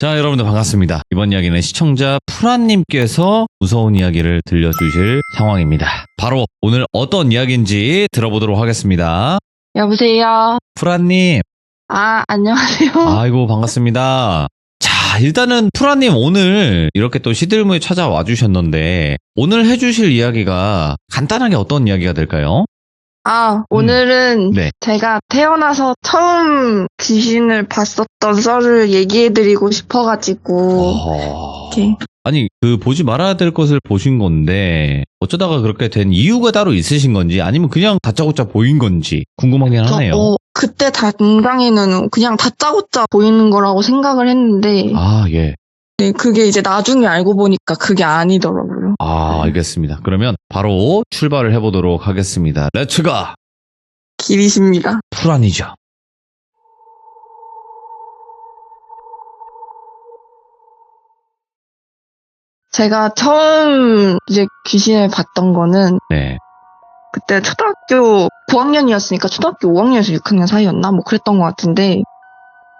자, 여러분들 반갑습니다. 이번 이야기는 시청자 프란님께서 무서운 이야기를 들려주실 상황입니다. 바로 오늘 어떤 이야기인지 들어보도록 하겠습니다. 여보세요? 프란님. 안녕하세요. 아이고, 반갑습니다. 자, 일단은 프란님 오늘 이렇게 또 시들무에 찾아와 주셨는데 오늘 해주실 이야기가 간단하게 어떤 이야기가 될까요? 오늘은 네. 제가 태어나서 처음 귀신을 봤었던 썰을 얘기해드리고 싶어가지고 이렇게. 아니, 보지 말아야 될 것을 보신 건데 어쩌다가 그렇게 된 이유가 따로 있으신 건지 아니면 그냥 다짜고짜 보인 건지 궁금하긴 하네요. 그때 당장에는 그냥 다짜고짜 보이는 거라고 생각을 했는데 예. 네, 그게 이제 나중에 알고 보니까 그게 아니더라고요. 알겠습니다. 그러면 바로 출발을 해보도록 하겠습니다. 렛츠고! 길이십니다. 프란이죠. 제가 처음 이제 귀신을 봤던 거는 네. 그때 초등학교 9학년이었으니까 초등학교 5학년에서 6학년 사이였나? 뭐 그랬던 것 같은데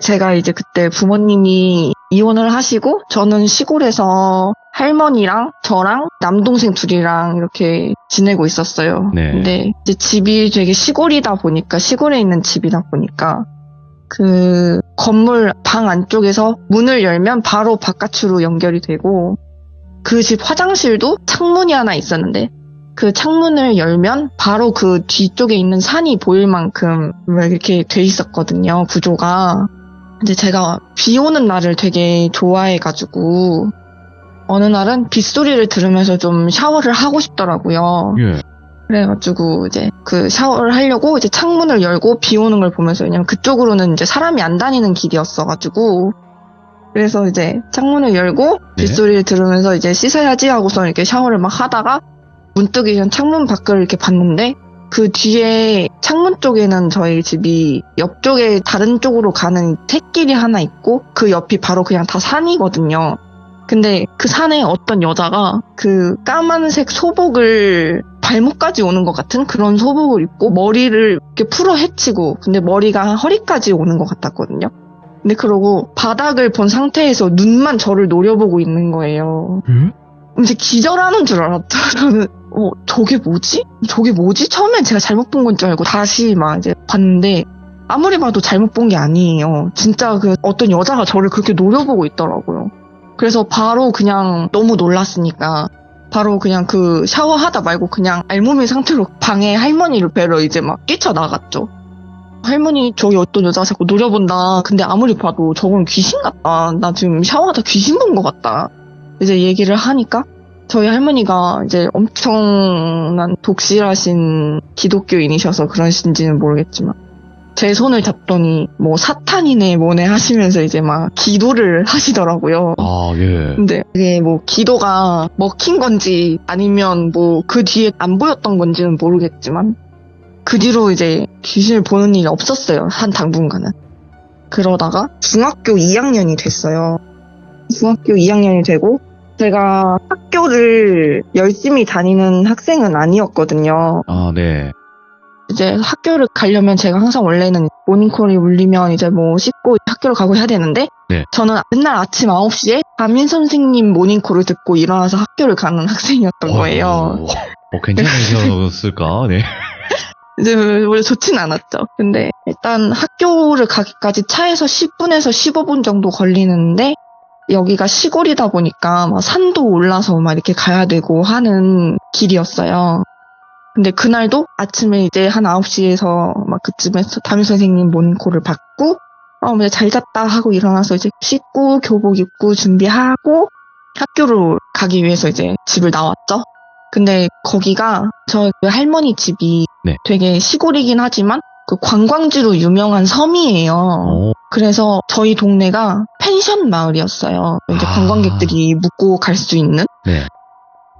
제가 이제 그때 부모님이 이혼을 하시고 저는 시골에서 할머니랑 저랑 남동생 둘이랑 이렇게 지내고 있었어요. 네. 근데 이제 집이 되게 시골이다 보니까 시골에 있는 집이다 보니까 그 건물 방 안쪽에서 문을 열면 바로 바깥으로 연결이 되고 그 집 화장실도 창문이 하나 있었는데 그 창문을 열면 바로 그 뒤쪽에 있는 산이 보일 만큼 이렇게 돼 있었거든요, 구조가. 근데 제가 비 오는 날을 되게 좋아해가지고 어느 날은 빗소리를 들으면서 좀 샤워를 하고 싶더라고요. 예. 그래가지고 이제 그 샤워를 하려고 이제 창문을 열고 비 오는 걸 보면서 왜냐면 그쪽으로는 이제 사람이 안 다니는 길이었어가지고 그래서 이제 창문을 열고 빗소리를 들으면서 이제 씻어야지 하고서 이렇게 샤워를 막 하다가 문득 이제 창문 밖을 이렇게 봤는데 그 뒤에 창문 쪽에는 저희 집이 옆쪽에 다른 쪽으로 가는 샛길이 하나 있고 그 옆이 바로 그냥 다 산이거든요. 근데 그 산에 어떤 여자가 그 까만색 소복을 발목까지 오는 것 같은 그런 소복을 입고 머리를 이렇게 풀어 헤치고 근데 머리가 허리까지 오는 것 같았거든요. 근데 그러고 바닥을 본 상태에서 눈만 저를 노려보고 있는 거예요. 이제 기절하는 줄 알았죠. 저는 저게 뭐지? 저게 뭐지? 처음엔 제가 잘못 본 건 줄 알고 다시 막 이제 봤는데 아무리 봐도 잘못 본 게 아니에요. 진짜 그 어떤 여자가 저를 그렇게 노려보고 있더라고요. 그래서 바로 그냥 너무 놀랐으니까 바로 그냥 그 샤워하다 말고 그냥 알몸인 상태로 방에 할머니를 뵈러 이제 막 뛰쳐나갔죠. 할머니 저기 어떤 여자가 자꾸 노려본다. 근데 아무리 봐도 저건 귀신 같다. 나 지금 샤워하다 귀신 본 것 같다. 이제 얘기를 하니까 저희 할머니가 이제 엄청난 독실하신 기독교인이셔서 그러신지는 모르겠지만 제 손을 잡더니 뭐 사탄이네 뭐네 하시면서 이제 막 기도를 하시더라고요. 예. 근데 그게 뭐 기도가 먹힌 건지 아니면 뭐 그 뒤에 안 보였던 건지는 모르겠지만 그 뒤로 이제 귀신을 보는 일이 없었어요. 한 당분간은. 그러다가 중학교 2학년이 됐어요. 중학교 2학년이 되고 제가 학교를 열심히 다니는 학생은 아니었거든요. 네. 이제 학교를 가려면 제가 항상 원래는 모닝콜이 울리면 이제 뭐 씻고 학교를 가고 해야 되는데 저는 맨날 아침 9시에 담임 선생님 모닝콜을 듣고 일어나서 학교를 가는 학생이었던 거예요. 괜찮으셨을까? 네. 이제 원래 좋진 않았죠. 근데 일단 학교를 가기까지 차에서 10분에서 15분 정도 걸리는데 여기가 시골이다 보니까 막 산도 올라서 막 이렇게 가야 되고 하는 길이었어요. 근데 그날도 아침에 이제 한 9시에서 막 그쯤에서 담임 선생님 모닝콜을 받고 이제 잘 잤다 하고 일어나서 이제 씻고 교복 입고 준비하고 학교로 가기 위해서 이제 집을 나왔죠. 근데 거기가 저 할머니 집이 되게 시골이긴 하지만 그 관광지로 유명한 섬이에요. 그래서 저희 동네가 펜션 마을이었어요. 이제 관광객들이 묵고 갈 수 있는.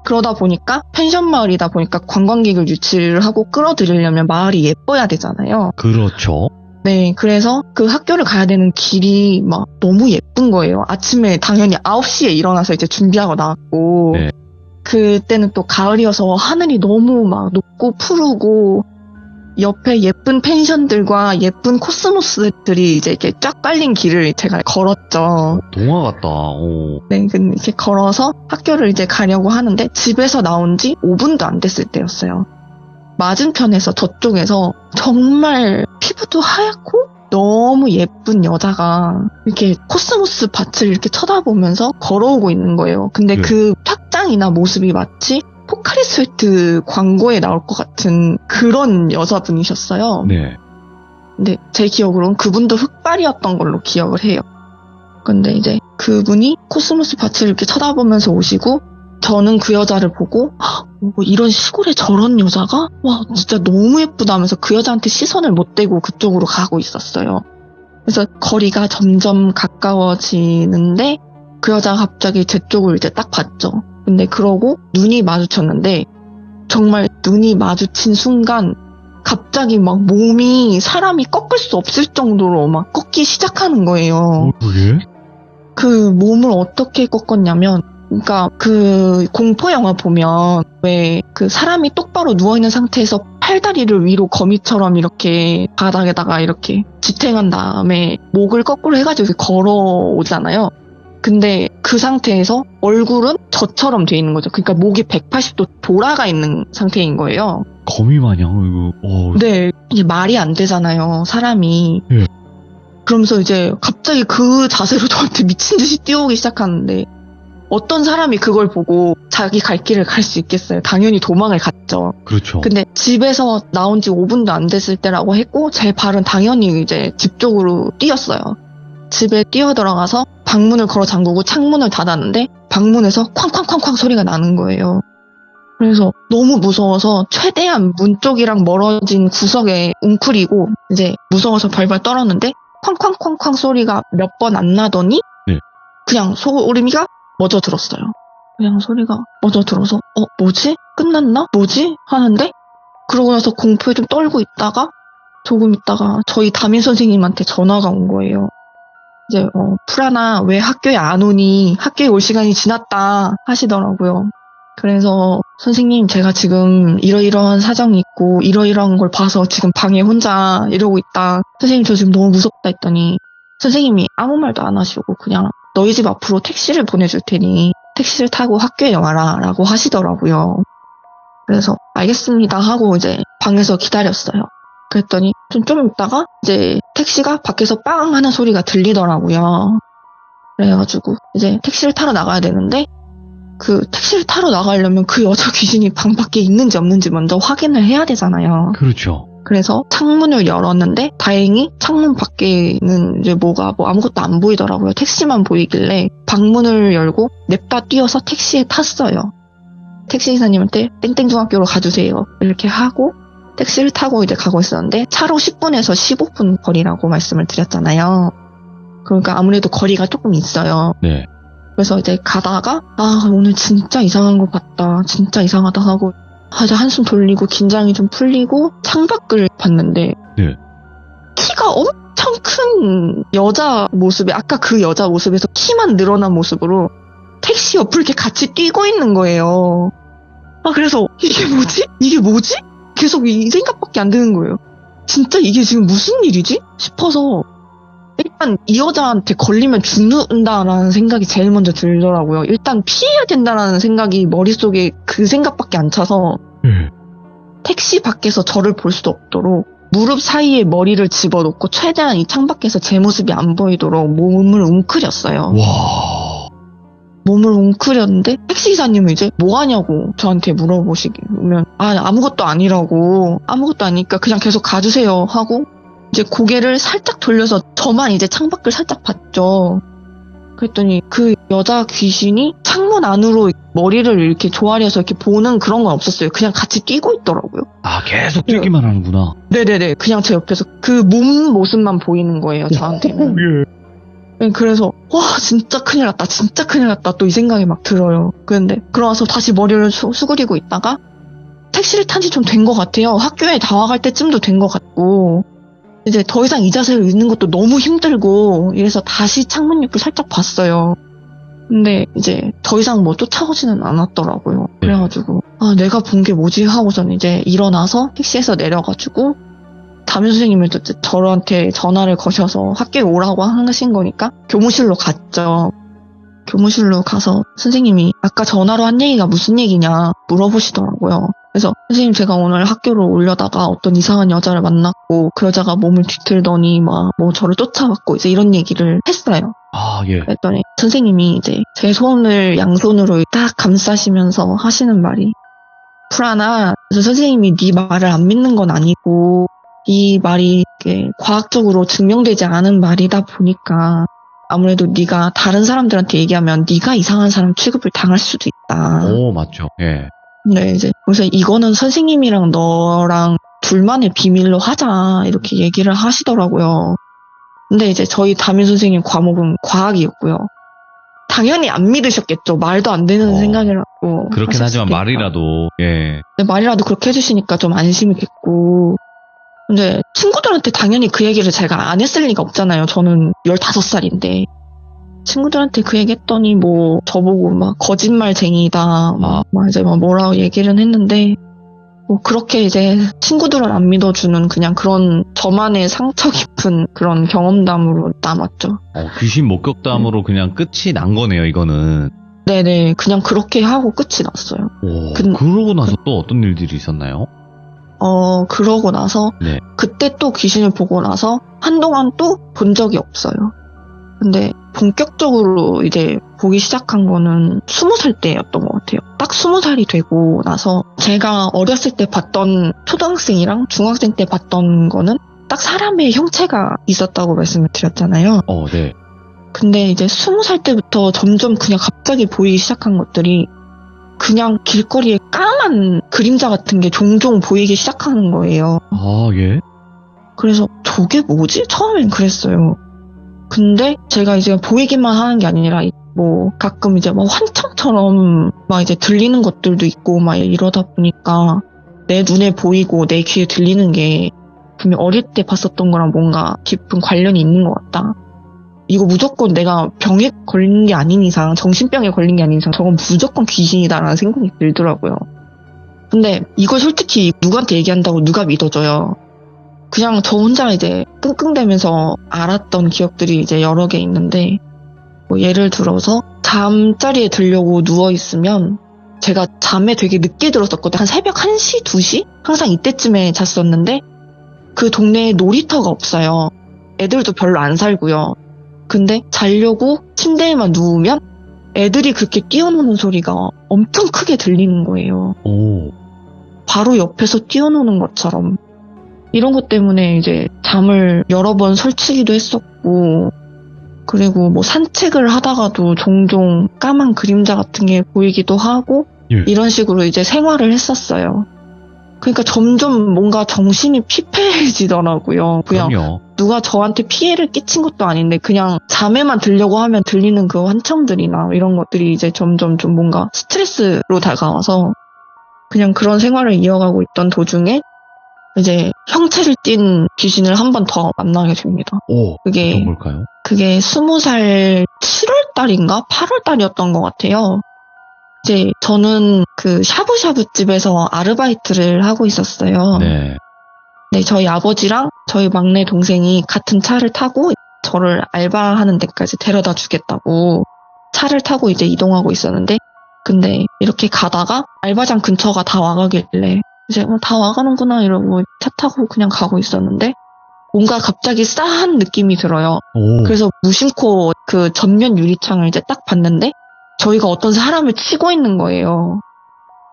그러다 보니까 펜션 마을이다 보니까 관광객을 유치를 하고 끌어들이려면 마을이 예뻐야 되잖아요. 그렇죠. 네, 그래서 그 학교를 가야 되는 길이 막 너무 예쁜 거예요. 아침에 당연히 9시에 일어나서 이제 준비하고 나왔고 그때는 또 가을이어서 하늘이 너무 막 높고 푸르고 옆에 예쁜 펜션들과 예쁜 코스모스들이 이제 이렇게 쫙 깔린 길을 제가 걸었죠. 동화 같다. 오. 네, 근데 이렇게 걸어서 학교를 이제 가려고 하는데 집에서 나온 지 5분도 안 됐을 때였어요. 맞은편에서 저쪽에서 정말 피부도 하얗고 너무 예쁜 여자가 이렇게 코스모스 밭을 이렇게 쳐다보면서 걸어오고 있는 거예요. 근데 네. 그 착장이나 모습이 마치 포카리 스웨트 광고에 나올 것 같은 그런 여자분이셨어요. 네. 근데 제 기억으로는 그분도 흑발이었던 걸로 기억을 해요. 근데 이제 그분이 코스모스 밭을 이렇게 쳐다보면서 오시고 저는 그 여자를 보고 뭐 이런 시골에 저런 여자가? 와 진짜 너무 예쁘다 하면서 그 여자한테 시선을 못 대고 그쪽으로 가고 있었어요. 그래서 거리가 점점 가까워지는데 그 여자가 갑자기 제 쪽을 이제 딱 봤죠. 근데 그러고 눈이 마주쳤는데 정말 눈이 마주친 순간 갑자기 막 몸이 사람이 꺾을 수 없을 정도로 막 꺾기 시작하는 거예요. 그게? 그 몸을 어떻게 꺾었냐면 그러니까 그 공포 영화 보면 왜 그 사람이 똑바로 누워있는 상태에서 팔다리를 위로 거미처럼 이렇게 바닥에다가 이렇게 지탱한 다음에 목을 거꾸로 해가지고 걸어오잖아요. 근데 그 상태에서 얼굴은 저처럼 돼 있는 거죠. 그러니까 목이 180도 돌아가 있는 상태인 거예요. 거미 마냥 이거. 네, 이게 말이 안 되잖아요, 사람이. 예. 그러면서 이제 갑자기 그 자세로 저한테 미친 듯이 뛰어오기 시작하는데 어떤 사람이 그걸 보고 자기 갈 길을 갈 수 있겠어요. 당연히 도망을 갔죠. 그렇죠. 근데 집에서 나온 지 5분도 안 됐을 때라고 했고 제 발은 당연히 이제 집 쪽으로 뛰었어요. 집에 뛰어 들어가서 방문을 걸어 잠그고 창문을 닫았는데 방문에서 쾅쾅쾅쾅 소리가 나는 거예요. 그래서 너무 무서워서 최대한 문 쪽이랑 멀어진 구석에 웅크리고 이제 무서워서 발발 떨었는데 쾅쾅쾅쾅 소리가 몇 번 안 나더니 네. 그냥 소리가 멎어 들었어요. 그냥 소리가 멎어 들어서 뭐지? 끝났나? 뭐지? 하는데 그러고 나서 공포에 좀 떨고 있다가 조금 있다가 저희 담임 선생님한테 전화가 온 거예요. 이제 프라나 왜 학교에 안 오니? 학교에 올 시간이 지났다 하시더라고요. 그래서 선생님 제가 지금 이러이러한 사정이 있고 이러이러한 걸 봐서 지금 방에 혼자 이러고 있다. 선생님 저 지금 너무 무섭다 했더니 선생님이 아무 말도 안 하시고 그냥 너희 집 앞으로 택시를 보내줄 테니 택시를 타고 학교에 와라 라고 하시더라고요. 그래서 알겠습니다 하고 이제 방에서 기다렸어요. 그랬더니 좀 있다가 이제 택시가 밖에서 빵 하는 소리가 들리더라고요. 그래가지고 이제 택시를 타러 나가야 되는데 그 택시를 타러 나가려면 그 여자 귀신이 방 밖에 있는지 없는지 먼저 확인을 해야 되잖아요. 그렇죠. 그래서 창문을 열었는데 다행히 창문 밖에는 이제 뭐가 아무것도 안 보이더라고요. 택시만 보이길래 방문을 열고 냅다 뛰어서 택시에 탔어요. 택시 기사님한테 땡땡중학교로 가주세요. 이렇게 하고 택시를 타고 이제 가고 있었는데 차로 10분에서 15분 거리라고 말씀을 드렸잖아요. 그러니까 아무래도 거리가 조금 있어요. 네. 그래서 이제 가다가 오늘 진짜 이상한 거 봤다. 진짜 이상하다 하고 이제 한숨 돌리고 긴장이 좀 풀리고 창밖을 봤는데 네. 키가 엄청 큰 여자 모습에 아까 그 여자 모습에서 키만 늘어난 모습으로 택시 옆을 이렇게 같이 뛰고 있는 거예요. 그래서 이게 뭐지? 계속 이 생각밖에 안 드는 거예요. 진짜 이게 지금 무슨 일이지? 싶어서 일단 이 여자한테 걸리면 죽는다라는 생각이 제일 먼저 들더라고요. 일단 피해야 된다라는 생각이 머릿속에 그 생각밖에 안 차서 택시 밖에서 저를 볼 수도 없도록 무릎 사이에 머리를 집어넣고 최대한 이 창밖에서 제 모습이 안 보이도록 몸을 웅크렸어요. 와. 몸을 웅크렸는데 택시기사님은 이제 뭐 하냐고 저한테 물어보시면 아무것도 아니라고 아무것도 아니니까 그냥 계속 가주세요 하고 이제 고개를 살짝 돌려서 저만 이제 창밖을 살짝 봤죠. 그랬더니 그 여자 귀신이 창문 안으로 머리를 이렇게 조아려서 이렇게 보는 그런 건 없었어요. 그냥 같이 뛰고 있더라고요. 계속 뛰기만 하는구나. 네네네. 그냥 제 옆에서 그 몸 모습만 보이는 거예요, 저한테는. 그래서 진짜 큰일 났다. 진짜 큰일 났다. 또 이 생각이 막 들어요. 그런데 그러고서 다시 머리를 수그리고 있다가 택시를 탄 지 좀 된 것 같아요. 학교에 다 와갈 때쯤도 된 것 같고 이제 더 이상 이 자세로 있는 것도 너무 힘들고 이래서 다시 창문 옆을 살짝 봤어요. 근데 이제 더 이상 쫓아오지는 않았더라고요. 그래가지고 내가 본 게 뭐지 하고서는 이제 일어나서 택시에서 내려가지고 담임 선생님이 또 저한테 전화를 거셔서 학교에 오라고 하신 거니까 교무실로 갔죠. 교무실로 가서 선생님이 아까 전화로 한 얘기가 무슨 얘기냐 물어보시더라고요. 그래서 선생님 제가 오늘 학교로 오려다가 어떤 이상한 여자를 만났고 그 여자가 몸을 뒤틀더니 막 뭐 저를 쫓아왔고 이제 이런 얘기를 했어요. 아, 예. 그랬더니 선생님이 이제 제 손을 양손으로 딱 감싸시면서 하시는 말이 프라나, 그래서 선생님이 네 말을 안 믿는 건 아니고 이 말이 이렇게 과학적으로 증명되지 않은 말이다 보니까 아무래도 네가 다른 사람들한테 얘기하면 네가 이상한 사람 취급을 당할 수도 있다. 오, 맞죠. 예. 네, 이제 그래서 이거는 선생님이랑 너랑 둘만의 비밀로 하자 이렇게 얘기를 하시더라고요. 근데 이제 저희 담임 선생님 과목은 과학이었고요. 당연히 안 믿으셨겠죠. 말도 안 되는 생각이라고. 그렇긴 하지만 하셨으니까. 말이라도, 예. 네, 말이라도 그렇게 해주시니까 좀 안심이 됐고. 근데 친구들한테 당연히 그 얘기를 제가 안 했을 리가 없잖아요. 저는 15살인데. 친구들한테 그 얘기 했더니 뭐 저보고 막 거짓말쟁이다. 막 이제 막 뭐라고 얘기를 했는데 뭐 그렇게 이제 친구들은 안 믿어주는 그냥 그런 저만의 상처 깊은 그런 경험담으로 남았죠. 귀신 목격담으로 그냥 끝이 난 거네요, 이거는. 네네. 그냥 그렇게 하고 끝이 났어요. 그러고 나서 또 어떤 일들이 있었나요? 그러고 나서 네. 그때 또 귀신을 보고 나서 한동안 또 본 적이 없어요. 근데 본격적으로 이제 보기 시작한 거는 20살 때였던 것 같아요. 딱 20살이 되고 나서 제가 어렸을 때 봤던 초등학생이랑 중학생 때 봤던 거는 딱 사람의 형체가 있었다고 말씀을 드렸잖아요. 네. 근데 이제 20살 때부터 점점 그냥 갑자기 보이기 시작한 것들이 그냥 길거리에 까만 그림자 같은 게 종종 보이기 시작하는 거예요. 아, 예? 그래서 저게 뭐지? 처음엔 그랬어요. 근데 제가 이제 보이기만 하는 게 아니라 뭐 가끔 이제 막 환청처럼 막 이제 들리는 것들도 있고 막 이러다 보니까 내 눈에 보이고 내 귀에 들리는 게 분명 어릴 때 봤었던 거랑 뭔가 깊은 관련이 있는 것 같다. 이거 무조건 내가 병에 걸린 게 아닌 이상, 정신병에 걸린 게 아닌 이상 저건 무조건 귀신이다라는 생각이 들더라고요. 근데 이걸 솔직히 누구한테 얘기한다고 누가 믿어줘요. 그냥 저 혼자 이제 끙끙대면서 알았던 기억들이 이제 여러 개 있는데 뭐 예를 들어서 잠자리에 들려고 누워있으면 제가 잠에 되게 늦게 들었었거든요. 한 새벽 1시, 2시? 항상 이때쯤에 잤었는데 그 동네에 놀이터가 없어요. 애들도 별로 안 살고요. 근데 자려고 침대에만 누우면 애들이 그렇게 뛰어노는 소리가 엄청 크게 들리는 거예요. 바로 옆에서 뛰어노는 것처럼. 이런 것 때문에 이제 잠을 여러 번 설치기도 했었고, 그리고 뭐 산책을 하다가도 종종 까만 그림자 같은 게 보이기도 하고, 예. 이런 식으로 이제 생활을 했었어요. 그러니까 점점 뭔가 정신이 피폐해지더라고요. 그냥 그럼요. 누가 저한테 피해를 끼친 것도 아닌데 그냥 잠에만 들려고 하면 들리는 그 환청들이나 이런 것들이 이제 점점 좀 뭔가 스트레스로 다가와서 그냥 그런 생활을 이어가고 있던 도중에 이제 형체를 띈 귀신을 한 번 더 만나게 됩니다. 어떤 걸까요? 그게 20살 7월 달인가 8월 달이었던 것 같아요. 이제 저는 그 샤브샤브 집에서 아르바이트를 하고 있었어요. 네. 네, 저희 아버지랑 저희 막내 동생이 같은 차를 타고 저를 알바하는 데까지 데려다 주겠다고 차를 타고 이제 이동하고 있었는데, 근데 이렇게 가다가 알바장 근처가 다 와가길래 이제 다 와가는구나 이러고 차 타고 그냥 가고 있었는데 뭔가 갑자기 싸한 느낌이 들어요. 그래서 무심코 그 전면 유리창을 이제 딱 봤는데 저희가 어떤 사람을 치고 있는 거예요.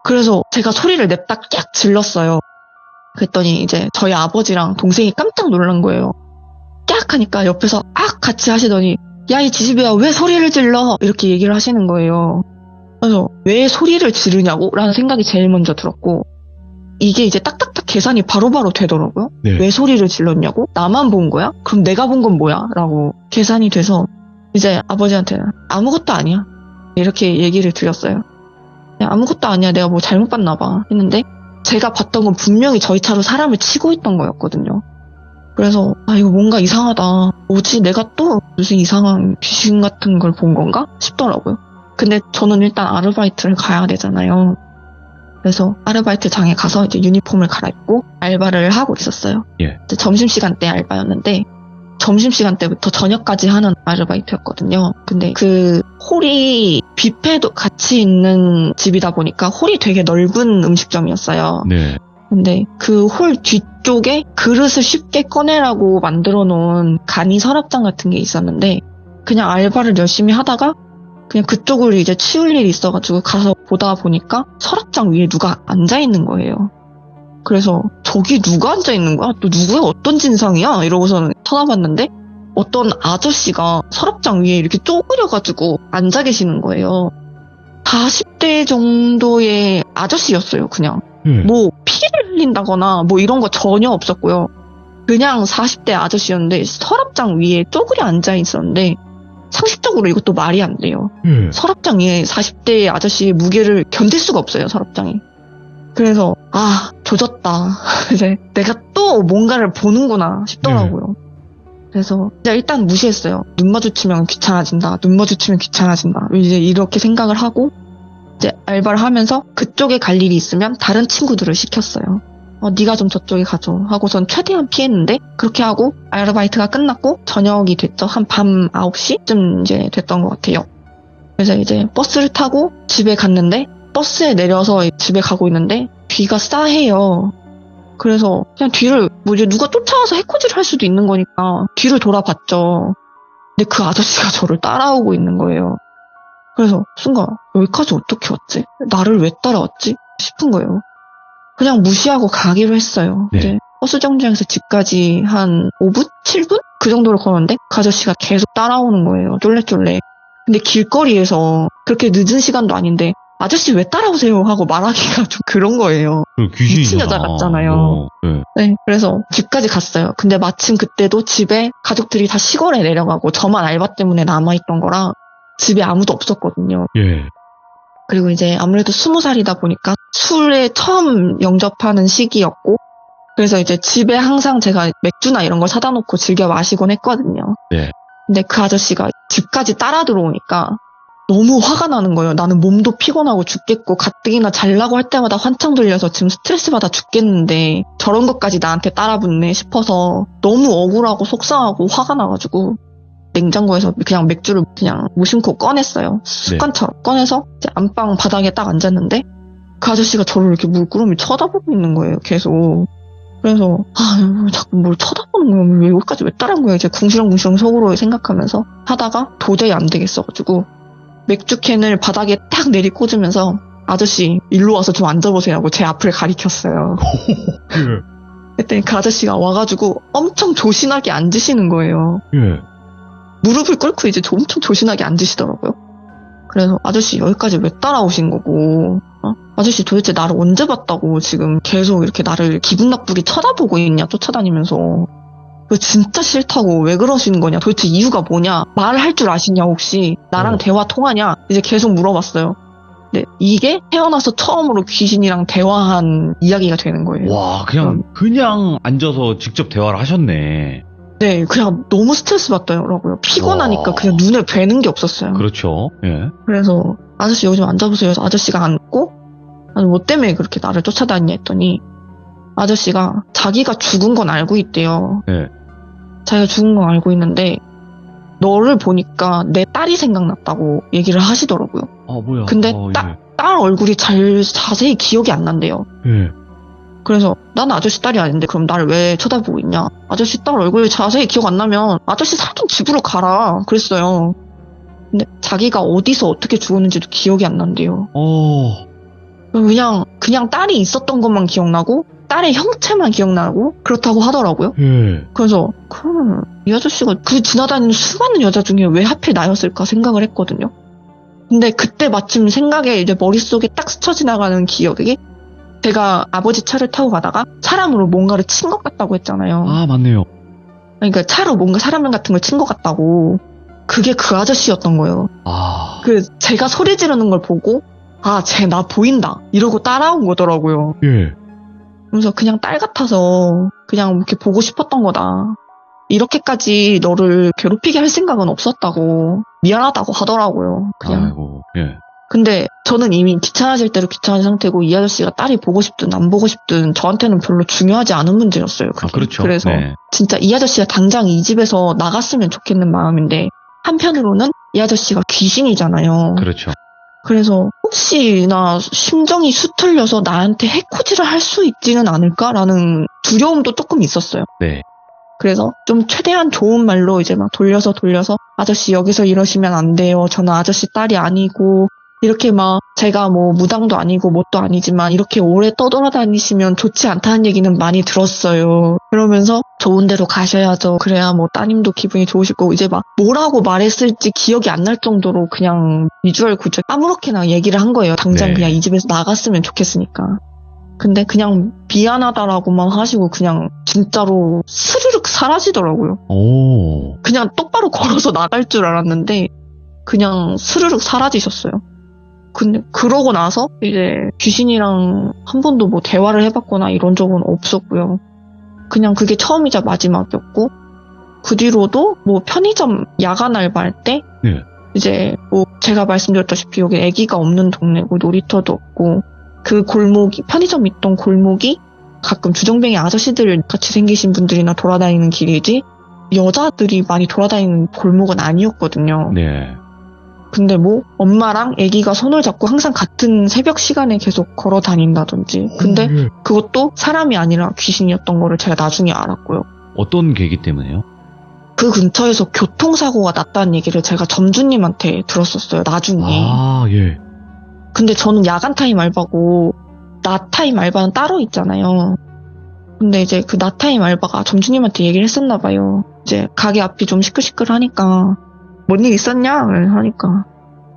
그래서 제가 소리를 냅다 깍 질렀어요. 그랬더니 이제 저희 아버지랑 동생이 깜짝 놀란 거예요. 깍 하니까 옆에서 악 같이 하시더니 야, 이 지지배야 왜 소리를 질러? 이렇게 얘기를 하시는 거예요. 그래서 왜 소리를 지르냐고? 라는 생각이 제일 먼저 들었고, 이게 이제 딱딱딱 계산이 바로바로 되더라고요. 네. 왜 소리를 질렀냐고? 나만 본 거야? 그럼 내가 본 건 뭐야? 라고 계산이 돼서 이제 아버지한테 아무것도 아니야 이렇게 얘기를 드렸어요. 그냥 아무것도 아니야, 내가 뭐 잘못 봤나 봐 했는데 제가 봤던 건 분명히 저희 차로 사람을 치고 있던 거였거든요. 그래서 이거 뭔가 이상하다, 뭐지, 내가 또 무슨 이상한 귀신 같은 걸 본 건가 싶더라고요. 근데 저는 일단 아르바이트를 가야 되잖아요. 그래서 아르바이트장에 가서 이제 유니폼을 갈아입고 알바를 하고 있었어요. 예. 이제 점심시간 때 알바였는데 점심시간 때부터 저녁까지 하는 아르바이트였거든요. 근데 그 홀이 뷔페도 같이 있는 집이다 보니까 홀이 되게 넓은 음식점이었어요. 네. 근데 그 홀 뒤쪽에 그릇을 쉽게 꺼내라고 만들어 놓은 간이 서랍장 같은 게 있었는데 그냥 알바를 열심히 하다가 그냥 그쪽으로 이제 치울 일이 있어가지고 가서 보다 보니까 서랍장 위에 누가 앉아 있는 거예요. 그래서 저기 누가 앉아 있는 거야? 또 누구의 어떤 진상이야? 이러고서는 쳐다봤는데 어떤 아저씨가 서랍장 위에 이렇게 쪼그려가지고 앉아 계시는 거예요. 40대 정도의 아저씨였어요, 그냥. 뭐 피를 흘린다거나 뭐 이런 거 전혀 없었고요. 그냥 40대 아저씨였는데 서랍장 위에 쪼그려 앉아 있었는데 상식적으로 이것도 말이 안 돼요. 서랍장 위에 40대 아저씨의 무게를 견딜 수가 없어요, 서랍장이. 그래서 조졌다. 이제 내가 또 뭔가를 보는구나 싶더라고요. 그래서 일단 무시했어요. 눈 마주치면 귀찮아진다. 눈 마주치면 귀찮아진다. 이제 이렇게 생각을 하고 이제 알바를 하면서 그쪽에 갈 일이 있으면 다른 친구들을 시켰어요. 네가 좀 저쪽에 가줘 하고선 최대한 피했는데 그렇게 하고 아르바이트가 끝났고 저녁이 됐죠. 한 밤 9시쯤 이제 됐던 것 같아요. 그래서 이제 버스를 타고 집에 갔는데 버스에 내려서 집에 가고 있는데 뒤가 싸해요. 그래서 그냥 뒤를 이제 누가 쫓아와서 해코지를 할 수도 있는 거니까 뒤를 돌아봤죠. 근데 그 아저씨가 저를 따라오고 있는 거예요. 그래서 순간 여기까지 어떻게 왔지? 나를 왜 따라왔지? 싶은 거예요. 그냥 무시하고 가기로 했어요. 네. 이제 버스 정류장에서 집까지 한 5분? 7분? 그 정도로 걸었는데 그 아저씨가 계속 따라오는 거예요. 쫄래쫄래. 근데 길거리에서 그렇게 늦은 시간도 아닌데 아저씨 왜 따라오세요? 하고 말하기가 좀 그런 거예요. 미친 여자 같잖아요. 네, 그래서 집까지 갔어요. 근데 마침 그때도 집에 가족들이 다 시골에 내려가고 저만 알바 때문에 남아있던 거라 집에 아무도 없었거든요. 예. 그리고 이제 아무래도 20살이다 보니까 술에 처음 영접하는 시기였고 그래서 이제 집에 항상 제가 맥주나 이런 걸 사다 놓고 즐겨 마시곤 했거든요. 네. 근데 그 아저씨가 집까지 따라 들어오니까 너무 화가 나는 거예요. 나는 몸도 피곤하고 죽겠고 가뜩이나 잘라고 할 때마다 환청 들려서 지금 스트레스 받아 죽겠는데 저런 것까지 나한테 따라붙네 싶어서 너무 억울하고 속상하고 화가 나가지고 냉장고에서 그냥 맥주를 그냥 무심코 꺼냈어요. 습관처럼 꺼내서 이제 안방 바닥에 딱 앉았는데 그 아저씨가 저를 이렇게 물끄러미 쳐다보고 있는 거예요. 계속. 그래서 자꾸 뭘 쳐다보는 거예요. 왜 여기까지 왜 따라온 거예요? 이제 궁시렁궁시렁 속으로 생각하면서 하다가 도저히 안 되겠어가지고 맥주캔을 바닥에 딱 내리꽂으면서 아저씨 일로 와서 좀 앉아보세요 하고 제 앞을 가리켰어요. 그랬더니 그 아저씨가 와가지고 엄청 조신하게 앉으시는 거예요. 무릎을 꿇고 이제 엄청 조신하게 앉으시더라고요. 그래서 아저씨 여기까지 왜 따라오신 거고 아저씨 도대체 나를 언제 봤다고 지금 계속 이렇게 나를 기분 나쁘게 쳐다보고 있냐 쫓아다니면서 그거 진짜 싫다고 왜 그러시는 거냐 도대체 이유가 뭐냐 말을 할 줄 아시냐 혹시 나랑 대화 통하냐 이제 계속 물어봤어요. 근데 이게 태어나서 처음으로 귀신이랑 대화한 이야기가 되는 거예요. 와 그냥 앉아서 직접 대화를 하셨네. 네, 그냥 너무 스트레스 받더라고요. 피곤하니까 그냥 눈에 뵈는 게 없었어요. 그렇죠. 예. 그래서 아저씨 여기 좀 앉아보세요. 그래서 아저씨가 앉고 뭐 때문에 그렇게 나를 쫓아다니냐 했더니 아저씨가 자기가 죽은 건 알고 있대요. 예. 자기가 죽은 건 알고 있는데 너를 보니까 내 딸이 생각났다고 얘기를 하시더라고요. 뭐야. 근데 딸 얼굴이 자세히 기억이 안 난대요. 예. 그래서 나는 아저씨 딸이 아닌데 그럼 나를 왜 쳐다보고 있냐. 아저씨 딸 얼굴이 자세히 기억 안 나면 아저씨 살던 집으로 가라 그랬어요. 근데 자기가 어디서 어떻게 죽었는지도 기억이 안 난대요. 그냥 딸이 있었던 것만 기억나고 딸의 형체만 기억나고 그렇다고 하더라고요. 그래서 그러면 이 아저씨가 그 지나다니는 수많은 여자 중에 왜 하필 나였을까 생각을 했거든요. 근데 그때 마침 생각에 이제 머릿속에 딱 스쳐 지나가는 기억이 제가 아버지 차를 타고 가다가 사람으로 뭔가를 친 것 같다고 했잖아요. 맞네요. 그러니까 차로 뭔가 사람 같은 걸 친 것 같다고. 그게 그 아저씨였던 거예요. 제가 소리 지르는 걸 보고 쟤 나 보인다 이러고 따라온 거더라고요. 그래서 그냥 딸 같아서 그냥 이렇게 보고 싶었던 거다. 이렇게까지 너를 괴롭히게 할 생각은 없었다고 미안하다고 하더라고요. 그냥. 아이고, 예. 근데 저는 이미 귀찮아질 대로 귀찮아진 상태고 이 아저씨가 딸이 보고 싶든 안 보고 싶든 저한테는 별로 중요하지 않은 문제였어요. 그게. 그렇죠. 그래서 네. 진짜 이 아저씨가 당장 이 집에서 나갔으면 좋겠는 마음인데 한편으로는 이 아저씨가 귀신이잖아요. 그렇죠. 그래서 혹시나 심정이 수틀려서 나한테 해코지를 할 수 있지는 않을까라는 두려움도 조금 있었어요. 네. 그래서 좀 최대한 좋은 말로 이제 막 돌려서 아저씨 여기서 이러시면 안 돼요. 저는 아저씨 딸이 아니고 이렇게 막 제가 뭐 무당도 아니고 뭣도 아니지만 이렇게 오래 떠돌아다니시면 좋지 않다는 얘기는 많이 들었어요. 그러면서 좋은 데로 가셔야죠. 그래야 뭐 따님도 기분이 좋으실 거고 이제 막 뭐라고 말했을지 기억이 안 날 정도로 그냥 미주알구절 아무렇게나 얘기를 한 거예요. 당장 네. 그냥 이 집에서 나갔으면 좋겠으니까. 근데 그냥 미안하다라고만 하시고 그냥 진짜로 스르륵 사라지더라고요. 오. 그냥 똑바로 걸어서 나갈 줄 알았는데 그냥 스르륵 사라지셨어요. 근데 그러고 나서 이제 귀신이랑 한 번도 뭐 대화를 해봤거나 이런 적은 없었고요. 그냥 그게 처음이자 마지막이었고 그 뒤로도 뭐 편의점 야간 알바할 때 네. 이제 뭐 제가 말씀드렸다시피 여기 아기가 없는 동네고 놀이터도 없고 그 골목이 편의점 있던 골목이 가끔 주정뱅이 아저씨들 같이 생기신 분들이나 돌아다니는 길이지 여자들이 많이 돌아다니는 골목은 아니었거든요. 네. 근데 뭐 엄마랑 아기가 손을 잡고 항상 같은 새벽 시간에 계속 걸어 다닌다든지 근데 그것도 사람이 아니라 귀신이었던 거를 제가 나중에 알았고요. 어떤 계기 때문에요? 그 근처에서 교통사고가 났다는 얘기를 제가 점주님한테 들었었어요. 나중에. 아, 예. 근데 저는 야간 타임 알바고 낮 타임 알바는 따로 있잖아요. 근데 이제 그 낮 타임 알바가 점주님한테 얘기를 했었나 봐요. 이제 가게 앞이 좀 시끌시끌하니까 뭔 일 있었냐? 하니까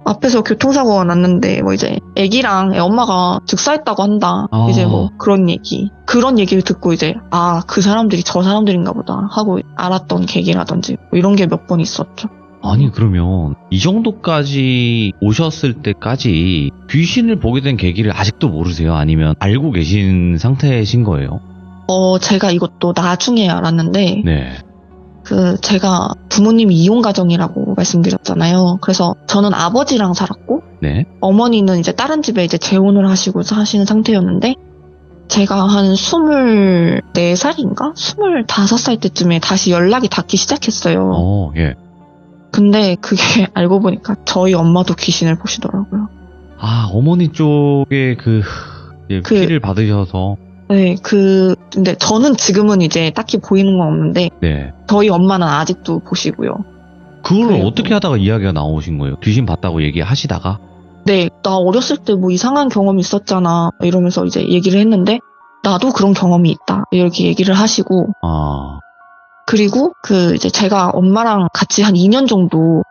앞에서 교통사고가 났는데 뭐 이제 애기랑 애 엄마가 즉사했다고 한다. 아. 이제 뭐 그런 얘기를 듣고 이제 아, 그 사람들이 저 사람들인가 보다 하고 알았던 계기라든지 뭐 이런 게 몇 번 있었죠. 아니 그러면 이 정도까지 오셨을 때까지 귀신을 보게 된 계기를 아직도 모르세요? 아니면 알고 계신 상태이신 거예요? 제가 이것도 나중에 알았는데 네. 제가 부모님이 이혼 가정이라고 말씀드렸잖아요. 그래서 저는 아버지랑 살았고 네. 어머니는 이제 다른 집에 이제 재혼을 하시고 사시는 상태였는데 제가 한 24살인가? 25살 때쯤에 다시 연락이 닿기 시작했어요. 예. 근데 그게 알고 보니까 저희 엄마도 귀신을 보시더라고요. 아, 어머니 쪽에 피를 받으셔서. 네, 근데 저는 지금은 이제 딱히 보이는 건 없는데 네. 저희 엄마는 아직도 보시고요. 그걸 그리고- 어떻게 하다가 이야기가 나오신 거예요? 귀신 봤다고 얘기하시다가? 네, 나 어렸을 때 뭐 이상한 경험이 있었잖아 이러면서 이제 얘기를 했는데 나도 그런 경험이 있다 이렇게 얘기를 하시고 아, 그리고 이제 제가 엄마랑 같이 한 2년 정도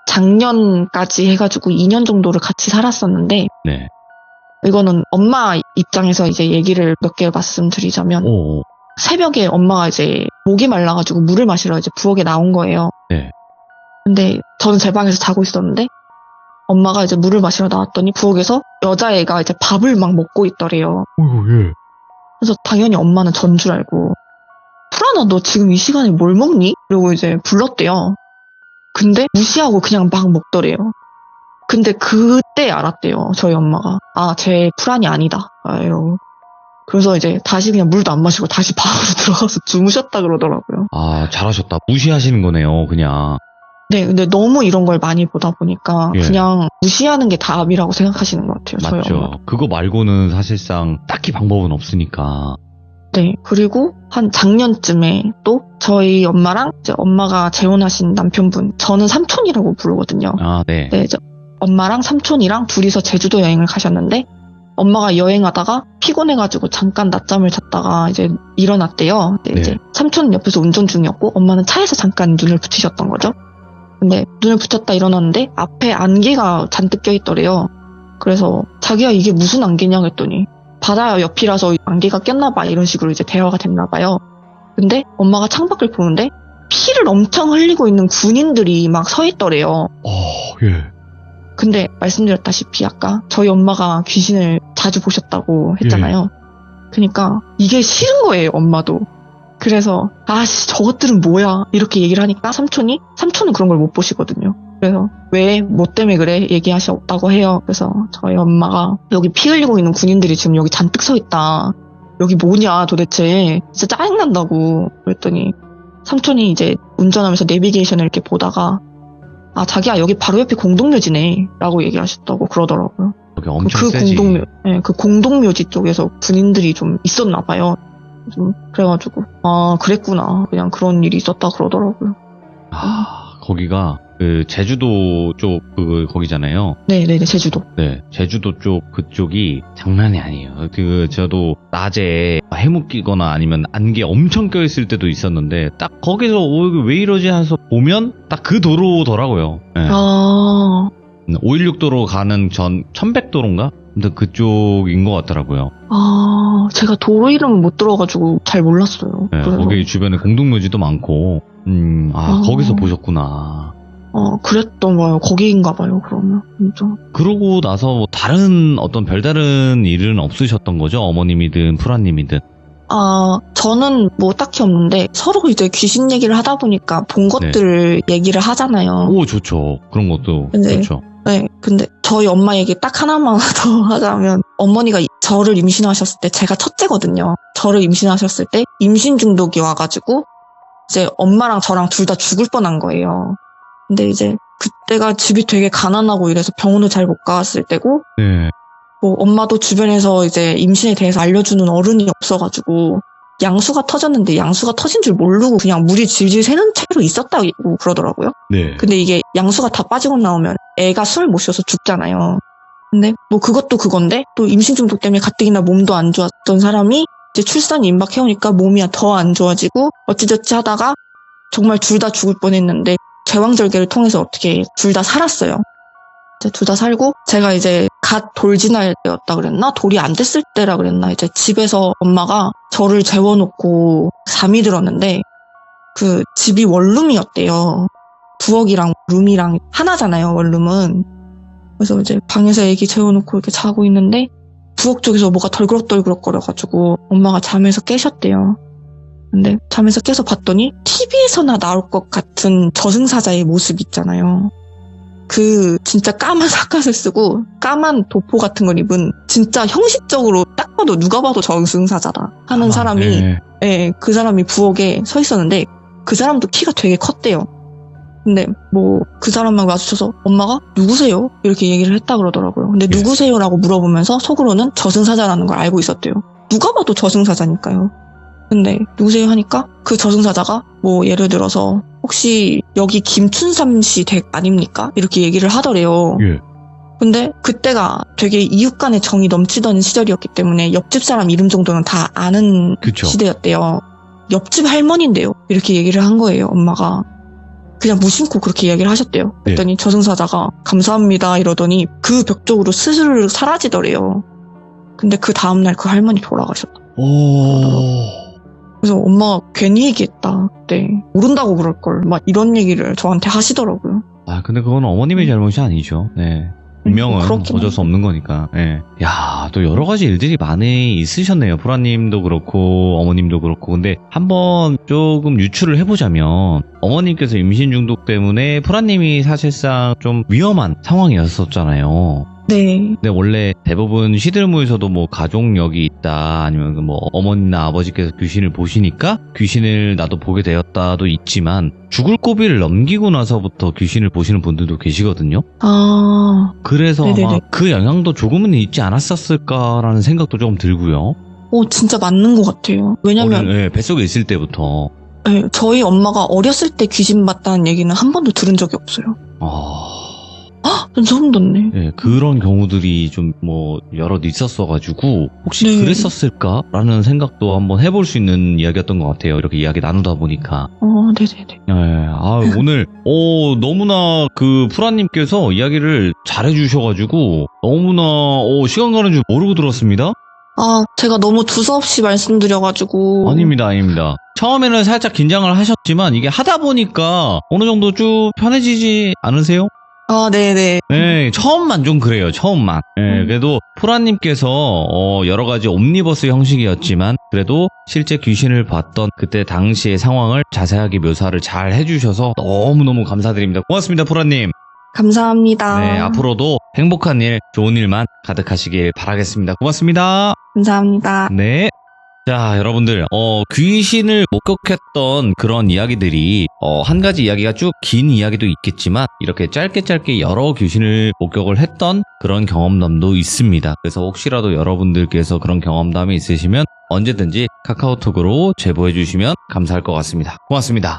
작년까지 해가지고 2년 정도를 같이 살았었는데 네. 이거는 엄마 입장에서 이제 얘기를 몇 개 말씀드리자면 오, 새벽에 엄마가 이제 목이 말라가지고 물을 마시러 이제 부엌에 나온 거예요. 네. 근데 저는 제 방에서 자고 있었는데 엄마가 이제 물을 마시러 나왔더니 부엌에서 여자애가 이제 밥을 막 먹고 있더래요. 예. 그래서 당연히 엄마는 전 줄 알고 프라나 너 지금 이 시간에 뭘 먹니? 이러고 이제 불렀대요. 근데 무시하고 그냥 막 먹더래요. 근데 그때 알았대요. 저희 엄마가. 아, 쟤 프란이 아니다. 이러고. 그래서 이제 다시 그냥 물도 안 마시고 다시 방으로 들어가서 주무셨다 그러더라고요. 아, 잘하셨다. 무시하시는 거네요, 그냥. 네, 근데 너무 이런 걸 많이 보다 보니까 예. 그냥 무시하는 게 답이라고 생각하시는 것 같아요. 저희 맞죠. 엄마. 그거 말고는 사실상 딱히 방법은 없으니까. 네, 그리고 한 작년쯤에 또 저희 엄마랑 이제 엄마가 재혼하신 남편분, 저는 삼촌이라고 부르거든요. 아, 네. 네, 이제 엄마랑 삼촌이랑 둘이서 제주도 여행을 가셨는데 엄마가 여행하다가 피곤해가지고 잠깐 낮잠을 잤다가 이제 일어났대요. 근데 네. 이제 삼촌은 옆에서 운전 중이었고 엄마는 차에서 잠깐 눈을 붙이셨던 거죠. 근데 눈을 붙였다 일어났는데 앞에 안개가 잔뜩 껴있더래요. 그래서 자기야 이게 무슨 안개냐 했더니 바다 옆이라서 안개가 꼈나봐 이런 식으로 이제 대화가 됐나봐요. 근데 엄마가 창밖을 보는데 피를 엄청 흘리고 있는 군인들이 막 서 있더래요. 예. 근데 말씀드렸다시피 아까 저희 엄마가 귀신을 자주 보셨다고 했잖아요. 그러니까 이게 싫은 거예요, 엄마도. 그래서 아씨 저것들은 뭐야 이렇게 얘기를 하니까 삼촌은 그런 걸 못 보시거든요. 그래서 왜, 뭐 때문에 그래? 얘기하셨다고 해요. 그래서 저희 엄마가 여기 피 흘리고 있는 군인들이 지금 여기 잔뜩 서 있다. 여기 뭐냐 도대체. 진짜 짜증난다고. 그랬더니 삼촌이 이제 운전하면서 내비게이션을 이렇게 보다가 아, 자기야 여기 바로 옆에 공동묘지네 라고 얘기하셨다고 그러더라고요. 여기 엄청 세지. 그 공동묘지 쪽에서 군인들이 좀 있었나 봐요. 좀 그래가지고 아, 그랬구나. 그냥 그런 일이 있었다 그러더라고요. 아, 거기가 그 제주도 쪽 거기잖아요. 네네네, 제주도. 네, 제주도 쪽 그쪽이 장난이 아니에요. 저도 낮에 해묵 끼거나 아니면 안개 엄청 껴있을 때도 있었는데 딱 거기서 이거 왜 이러지 해서 보면 딱 그 도로더라고요. 네. 아, 516도로 가는 전 1100도로인가? 근데 그쪽인 것 같더라고요. 아, 제가 도로 이름을 못 들어가지고 잘 몰랐어요. 네, 그래서. 거기 주변에 공동묘지도 많고, 거기서 보셨구나. 그랬던 거예요. 거기인가 봐요, 그러면. 진짜. 그러고 나서 뭐 다른 어떤 별다른 일은 없으셨던 거죠? 어머님이든 프라님이든. 아, 저는 뭐 딱히 없는데 서로 이제 귀신 얘기를 하다 보니까 본 것들을 얘기를 하잖아요. 오, 좋죠. 그런 것도 네. 좋죠. 네, 근데 저희 엄마 얘기 딱 하나만 더 하자면 어머니가 저를 임신하셨을 때 제가 첫째거든요. 저를 임신하셨을 때 임신 중독이 와가지고 이제 엄마랑 저랑 둘 다 죽을 뻔한 거예요. 근데 이제 그때가 집이 되게 가난하고 이래서 병원을 잘 못 갔을 때고 네. 뭐 엄마도 주변에서 이제 임신에 대해서 알려주는 어른이 없어가지고 양수가 터졌는데 양수가 터진 줄 모르고 그냥 물이 질질 새는 채로 있었다고 그러더라고요. 네. 근데 이게 양수가 다 빠지고 나오면 애가 숨을 못 쉬어서 죽잖아요. 근데 뭐 그것도 그건데 또 임신 중독 때문에 가뜩이나 몸도 안 좋았던 사람이 이제 출산이 임박해오니까 몸이 더 안 좋아지고 어찌저찌 하다가 정말 둘 다 죽을 뻔했는데 제왕절개를 통해서 어떻게 둘 다 살았어요. 이제 둘 다 살고 제가 이제 갓 돌 지날 때였다 그랬나? 돌이 안 됐을 때라 그랬나? 이제 집에서 엄마가 저를 재워놓고 잠이 들었는데 그 집이 원룸이었대요. 부엌이랑 룸이랑 하나잖아요, 원룸은. 그래서 이제 방에서 애기 재워놓고 이렇게 자고 있는데 부엌 쪽에서 뭐가 덜그럭덜그럭 거려가지고 엄마가 잠에서 깨셨대요. 근데 잠에서 깨서 봤더니 TV에서나 나올 것 같은 저승사자의 모습 있잖아요. 그 진짜 까만 삿갓을 쓰고 까만 도포 같은 걸 입은 진짜 형식적으로 딱 봐도 누가 봐도 저승사자다 하는 사람이 네. 예, 그 사람이 부엌에 서 있었는데 그 사람도 키가 되게 컸대요. 근데 뭐 그 사람만 마주쳐서 엄마가 누구세요? 이렇게 얘기를 했다 그러더라고요. 근데 예. 누구세요라고 물어보면서 속으로는 저승사자라는 걸 알고 있었대요. 누가 봐도 저승사자니까요. 근데 누구세요 하니까 그 저승사자가 뭐 예를 들어서 혹시 여기 김춘삼 씨 댁 아닙니까? 이렇게 얘기를 하더래요. 예. 근데 그때가 되게 이웃 간의 정이 넘치던 시절이었기 때문에 옆집 사람 이름 정도는 다 아는 그쵸. 시대였대요. 옆집 할머니인데요. 이렇게 얘기를 한 거예요, 엄마가. 그냥 무심코 그렇게 이야기를 하셨대요. 그랬더니 저승사자가 감사합니다 이러더니 그 벽 쪽으로 스스로 사라지더래요. 근데 그 다음날 그 할머니 돌아가셨다. 오. 그래서 엄마가 괜히 얘기했다. 그때 모른다고 그럴걸. 막 이런 얘기를 저한테 하시더라고요. 아, 근데 그건 어머님의 잘못이 아니죠. 네. 운명은 그렇긴 어쩔 수 없는 거니까. 예. 야, 또 여러 가지 일들이 많이 있으셨네요. 프라님도 그렇고 어머님도 그렇고. 근데 한번 조금 유추를 해보자면 어머님께서 임신 중독 때문에 프라님이 사실상 좀 위험한 상황이었었잖아요. 네. 근데 원래 대부분 시들무에서도 뭐 가족력이 있다 아니면 뭐 어머니나 아버지께서 귀신을 보시니까 귀신을 나도 보게 되었다도 있지만 죽을 고비를 넘기고 나서부터 귀신을 보시는 분들도 계시거든요. 아, 그래서 네네네. 아마 그 영향도 조금은 있지 않았었을까라는 생각도 조금 들고요. 진짜 맞는 것 같아요. 왜냐면 예, 뱃속에 있을 때부터. 네, 저희 엄마가 어렸을 때 귀신 봤다는 얘기는 한 번도 들은 적이 없어요. 전 소름 돋네. 예, 그런 경우들이 좀 뭐 여럿 있었어가지고 혹시 네. 그랬었을까라는 생각도 한번 해볼 수 있는 이야기였던 것 같아요. 이렇게 이야기 나누다 보니까. 네네네. 예, 오늘 너무나 그 프라님께서 이야기를 잘해주셔가지고 너무나 시간 가는 줄 모르고 들었습니다. 제가 너무 두서없이 말씀드려가지고. 아닙니다. 처음에는 살짝 긴장을 하셨지만 이게 하다 보니까 어느 정도 쭉 편해지지 않으세요? 네네. 네, 처음만 좀 그래요. 처음만. 네, 그래도 프라님께서 여러 가지 옴니버스 형식이었지만 그래도 실제 귀신을 봤던 그때 당시의 상황을 자세하게 묘사를 잘 해주셔서 너무너무 감사드립니다. 고맙습니다, 프라님. 감사합니다. 네, 앞으로도 행복한 일, 좋은 일만 가득하시길 바라겠습니다. 고맙습니다. 감사합니다. 네. 자, 여러분들, 귀신을 목격했던 그런 이야기들이, 한 가지 이야기가 쭉 긴 이야기도 있겠지만, 이렇게 짧게 여러 귀신을 목격을 했던 그런 경험담도 있습니다. 그래서 혹시라도 여러분들께서 그런 경험담이 있으시면 언제든지 카카오톡으로 제보해 주시면 감사할 것 같습니다. 고맙습니다.